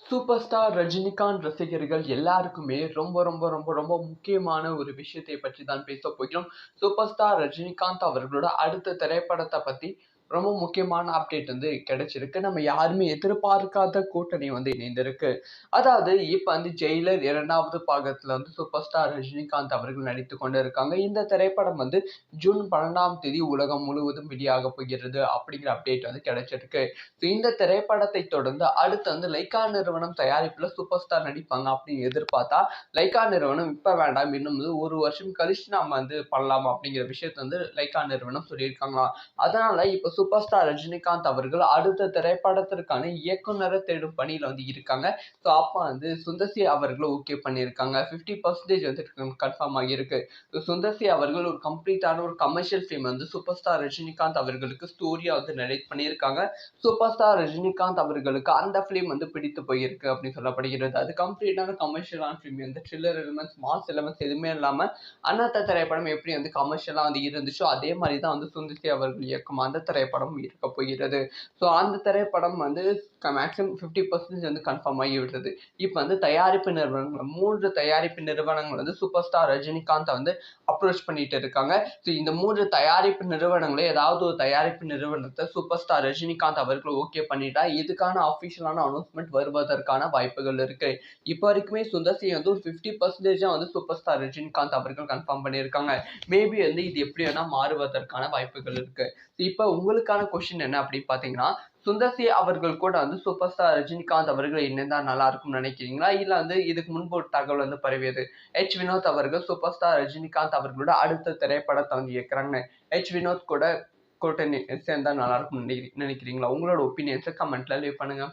Super star Rajinikanth ரசிகர்கள் எல்லாருக்குமே ரொம்ப ரொம்ப ரொம்ப ரொம்ப முக்கியமான ஒரு விஷயத்தை பற்றி தான் பேச போகிறோம். சூப்பர் ஸ்டார் ரஜினிகாந்த் அவர்களோட அடுத்த திரைப்படத்தை பத்தி ரொம்ப முக்கியமான அப்டேட் வந்து கிடைச்சிருக்கு. நம்ம யாருமே எதிர்பார்க்காத கூட்டணி வந்து இணைந்திருக்கு. அதாவது இப்ப வந்து ஜெயிலர் 2வது பாகத்துல வந்து சூப்பர் ஸ்டார் ரஜினிகாந்த் அவர்கள் நடித்துக் கொண்டு இருக்காங்க. இந்த திரைப்படம் வந்து ஜூன் 12ஆம் தேதி உலகம் முழுவதும் வெளியாக போகிறது அப்படிங்கிற அப்டேட் வந்து கிடைச்சிருக்கு. இந்த திரைப்படத்தை தொடர்ந்து அடுத்து வந்து லைக்கா நிறுவனம் தயாரிப்புல சூப்பர் ஸ்டார் நடிப்பாங்க அப்படின்னு எதிர்பார்த்தா, லைக்கா நிறுவனம் இப்ப வேண்டாம், இன்னும் வந்து 1 வருஷம் கழிச்சு நாம வந்து பண்ணலாம் அப்படிங்கிற விஷயத்த வந்து லைக்கா நிறுவனம் சொல்லியிருக்காங்களாம். அதனால இப்ப சூப்பர் ஸ்டார் ரஜினிகாந்த் அவர்கள் அடுத்த திரைப்படத்திற்கான இயக்குனரை தேடும் பணியில வந்து இருக்காங்க. ஸோ அப்ப வந்து சுந்தர் அவர்களும் ஓகே பண்ணியிருக்காங்க. 50% வந்து கன்ஃபார்ம் ஆகியிருக்கு. சுந்தர் அவர்கள் ஒரு கம்ப்ளீட்டான ஒரு கமர்ஷியல் ஃபிலிம் வந்து சூப்பர் ஸ்டார் ரஜினிகாந்த் அவர்களுக்கு ஸ்டோரியா வந்து நரேட் பண்ணியிருக்காங்க. சூப்பர் ஸ்டார் ரஜினிகாந்த் அவர்களுக்கு அந்த ஃபிலிம் வந்து பிடித்து போயிருக்கு அப்படின்னு சொல்லப்படுகிறது. அது கம்ப்ளீட்டான கமர்ஷியலான ஃபிலிம். எந்த த்ரில்லர் எலிமெண்ட்ஸ், மாஸ் எலிமெண்ட்ஸ் எதுவுமே இல்லாம அண்ணாத்த திரைப்படம் எப்படி வந்து கமர்ஷியலா வந்து இருந்துச்சோ அதே மாதிரி தான் வந்து சுந்தர் அவர்கள் இயக்கும் அந்த திரைப்படம் இருக்க போகிறது. ஸோ அந்த திரைப்படம் வந்து மேக்ஸிமம் 50% வந்து கன்ஃபார்ம் ஆகி விட்டது. இப்போ வந்து தயாரிப்பு நிறுவனங்கள் 3 தயாரிப்பு நிறுவனங்கள் வந்து சூப்பர் ஸ்டார் ரஜினிகாந்த் வந்து அப்ரோச் பண்ணிட்டு இருக்காங்க. ஸோ இந்த 3 தயாரிப்பு நிறுவனங்களே ஏதாவது ஒரு தயாரிப்பு நிறுவனத்தை சூப்பர் ஸ்டார் ரஜினிகாந்த் அவர்கள் ஓகே பண்ணிட்டா இதுக்கான அஃபிஷியலான அனௌன்ஸ்மெண்ட் வருவதற்கான வாய்ப்புகள் இருக்கு. இப்போ வரைக்குமே சுந்தர் சி வந்து ஒரு 50% வந்து சூப்பர் ஸ்டார் ரஜினிகாந்த் அவர்கள் கன்ஃபார்ம் பண்ணியிருக்காங்க. மேபி வந்து இது எப்படி வேணா மாறுவதற்கான வாய்ப்புகள் இருக்கு. இப்போ உங்களுக்கான கொஸ்டின் என்ன அப்படின்னு பார்த்தீங்கன்னா, சுந்தர் சி அவர்கள் கூட வந்து சூப்பர் ஸ்டார் ரஜினிகாந்த் அவர்கள் இணைந்தா நல்லா இருக்கும்னு நினைக்கிறீங்களா? இல்ல வந்து இதுக்கு முன்பு ஒரு தகவல் வந்து பரவியது. வினோத் அவர்கள் சூப்பர் ஸ்டார் ரஜினிகாந்த் அவர்களோட அடுத்த திரைப்படத்தை வந்து இயக்குறாங்க. வினோத் கூட கூட்டணி சேர்ந்தா நல்லா இருக்கும்னு நினைக்கிறீங்களா? உங்களோட ஒப்பீனியன்ஸை கமெண்ட்ல லீவ் பண்ணுங்க.